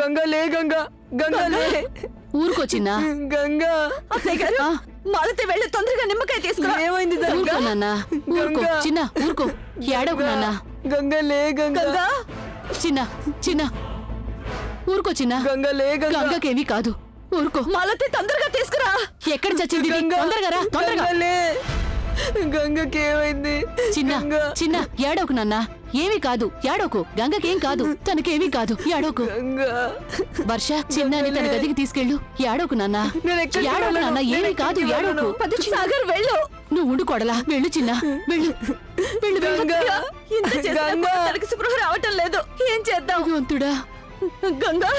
గంగా లే గంగా, గంగా లే. ఊరుకో చిన్న. గంగా అత్తయ్య గారు మాలతి వెళ్ళి తొందరగా నిమ్మకాయ తీసుకురా. ఏమైంది ఊరుకో నాన్న, ఊరుకో చిన్న, ఊరుకో. ఏడవకు నాన్న. గంగా లే గంగా. గంగా చిన్న చిన్న ఊరుకో చిన్న. గంగా లే గంగా. గంగకేమీ కాదు, ఊరుకో. మాలతి తొందరగా తీసుకురా. ఎక్కడ చచ్చింది ఇది? తొందరగా రా, తొందరగా. గంగా లే. గంగకి ఏమైంది? చిన్న గంగా. చిన్న ఏడవకు నాన్న, ఏమీ కాదు. ఏడవకు, గంగకేం కాదు, తనకేమీ కాదు. ఏడవకు. గంగా. వర్ష చిన్నాని తన గదికి తీసుకెళ్ళు. ఏడవకు నాన్న, నేను ఎక్కడికి ఏడవకు నాన్న, వెళ్ళను. ఏమీ కాదు. ఏడవకు. సాగర్ వెళ్ళు. నువ్వు ఉండు కొడలా. వెళ్ళు చిన్న, వెళ్ళు వెళ్ళు వెళ్ళు. గంగా. ఇంత చేసినా గంగా. కూడా తనకి స్పృహ రావటం లేదు. ఏం చేద్దాం? భగవంతుడా. గంగా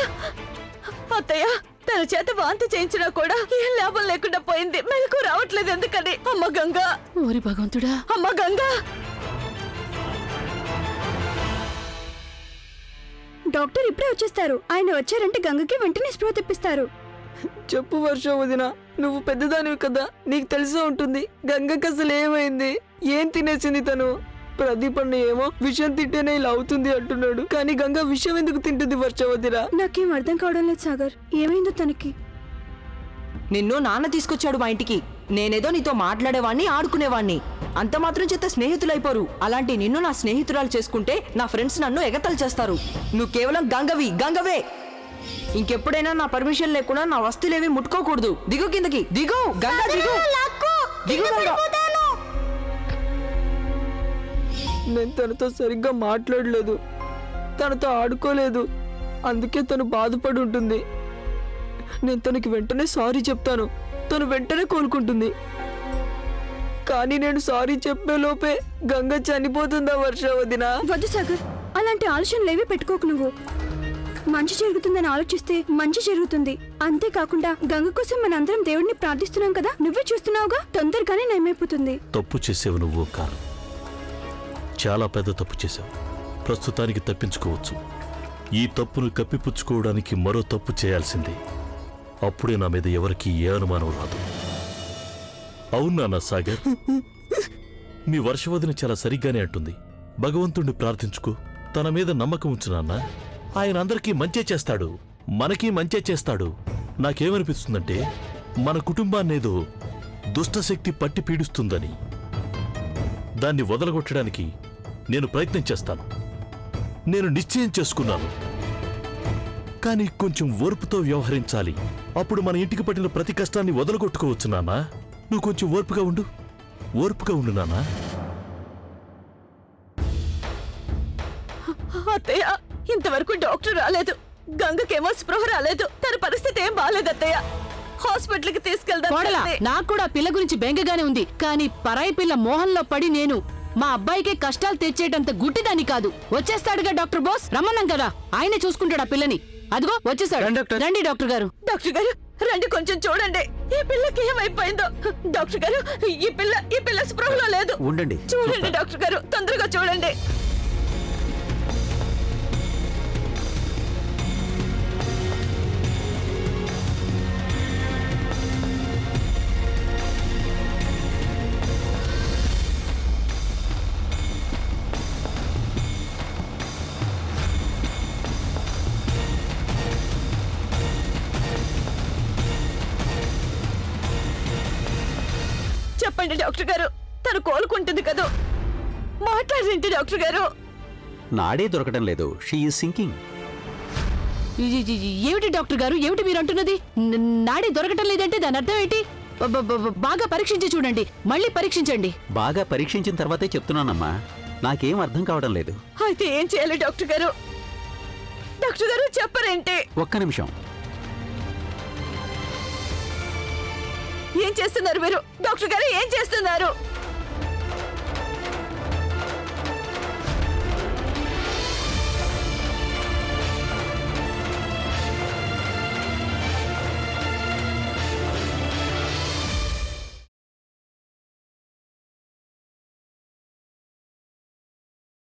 అత్తయ్య తన చేత వాంతి చేయించినా కూడా ఏం లాభం లేకుండా పోయింది. మెలకు రావట్లేదు ఎందుకని? అమ్మ గంగా, ఓరి భగవంతుడా. అమ్మ గంగా. డాక్టర్ ఇప్పుడే వచ్చేస్తారు. ఆయన వచ్చారంటే గంగకి వెంటనే స్పృహ తెప్పిస్తారు. చెప్పు వర్ష వదిన, నువ్వు పెద్దదానివి కదా, నీకు తెలిసే ఉంటుంది. గంగకి అసలు ఏమైంది? ఏం తినేసింది తను? ప్రదీప్ అన్న ఏమో విషయం తింటేనే ఇలా అవుతుంది అంటున్నాడు, కానీ గంగ విషయం ఎందుకు తింటుంది వర్ష వదిన? నాకేం అర్థం కావడం లేదు సాగర్, ఏమైందో తనకి. నిన్ను నాన్న తీసుకొచ్చాడు మా ఇంటికి. నేనేదో నీతో మాట్లాడేవాణ్ణి, ఆడుకునేవాణ్ణి. అంత మాత్రం చేత స్నేహితులైపోరు. అలాంటి నిన్ను నా స్నేహితురాలు చేసుకుంటే నా ఫ్రెండ్స్ నన్ను ఎగతాళి చేస్తారు. నువ్వు కేవలం గంగవే. ఇంకెప్పుడైనా నా పర్మిషన్ లేకుండా నా వస్తువులేవి ముట్టుకోకూడదు. దిగు కిందకి, దిగు గంగా, దిగు దిగు గంగా. నేను తనతో సరిగ్గా మాట్లాడలేదు, తనతో ఆడుకోలేదు, అందుకే తను బాధపడి ఉంటుంది. నేను తనకి వెంటనే సారీ చెప్తాను, తను వెంటనే కోలుకుంటుంది. కానీ నేను సారీ చెప్పే లోపే గంగ చనిపోతుందా వర్ష వదిన? వద్దు సాగర్, అలాంటి ఆలోచనలు ఏవి పెట్టుకోకు. నువ్వు మంచి జరుగుతుందని ఆలోచిస్తే మంచి జరుగుతుంది. అంతేకాకుండా గంగ కోసం మనందరం దేవుడిని ప్రార్థిస్తున్నాం కదా, నువ్వే చూస్తున్నావుగా, తొందరగానే నయమైపోతుంది. తప్పు చేసేవు నువ్వు కారు, చాలా పెద్ద తప్పు చేశావు. ప్రస్తుతానికి తప్పించుకోవచ్చు. ఈ తప్పును కప్పిపుచ్చుకోవడానికి మరో తప్పు చేయాల్సిందే. అప్పుడే నా మీద ఎవరికి ఏ అనుమానం రాదు. అవునా సాగర్? మీ వర్షవదిన చాలా సరిగ్గానే అంటుంది. భగవంతుణ్ణి ప్రార్థించుకో, తన మీద నమ్మకం ఉంచు నాన్న. ఆయన అందరికీ మంచే చేస్తాడు, మనకీ మంచే చేస్తాడు. నాకేమనిపిస్తుందంటే మన కుటుంబాన్నేదో దుష్టశక్తి పట్టి పీడిస్తుందని. దాన్ని వదలగొట్టడానికి నేను ప్రయత్నం చేస్తాను. నేను నిశ్చయం చేసుకున్నాను, కానీ కొంచెం ఓర్పుతో వ్యవహరించాలి. అప్పుడు మన ఇంటికి పట్టిన ప్రతి కష్టాన్ని వదలగొట్టుకోవచ్చు నాన్నా. నువ్వు కొంచెం ఓర్పుగా ఉండు నాన్నా. అత్తయ్య ఇంతవరకు డాక్టర్ రాలేదు. గంగకేమో స్పృహ రాలేదు. తన పరిస్థితి ఏం బాలేదు అత్తయ్య. హాస్పిటల్ కి తీసుకెళ్దాం. నాకు కూడా పిల్ల గురించి బెంగగానే ఉంది, కానీ పరాయి పిల్ల మోహంలో పడి నేను మా అబ్బాయికే కష్టాలు తెచ్చేటంత గుడ్డిదాన్ని కాదు. వచ్చేస్తాడుగా డాక్టర్ బోస్, రమ్మన్నాం కదా, ఆయనే చూసుకుంటాడు ఆ పిల్లని. అదిగో వచ్చేసాడు. రండి డాక్టర్ గారు. డాక్టర్ గారు రండి, కొంచెం చూడండి ఈ పిల్లకి ఏమైపోయిందో. డాక్టర్ గారు ఈ పిల్ల స్పృహలో లేదు. ఉండండి, చూడండి డాక్టర్ గారు, తొందరగా చూడండి. చెప్పండి డాక్టర్ గారు, తను కోలుకుంటుంది కదా? మాట్లాడండి డాక్టర్ గారు. నాడే దొరకడం లేదు. She is sinking. ఏమిటి డాక్టర్ గారు, ఏమిటి మీరు అంటున్నది? నాడి దొరకటం లేదంటే దాని అర్థం ఏంటి? బాగా పరీక్షించి చూడండి, మళ్ళీ పరీక్షించండి. బాగా పరీక్షించిన తర్వాతే చెప్తున్నానమ్మా. నాకేం అర్థం కావడం లేదు. అయితే ఏం చేయాలి డాక్టర్ గారు? డాక్టర్ గారు చెప్పరేంటి? ఒక్క నిమిషం. ఏం చేస్తున్నారు మీరు? డాక్టర్ గారు ఏం చేస్తున్నారు?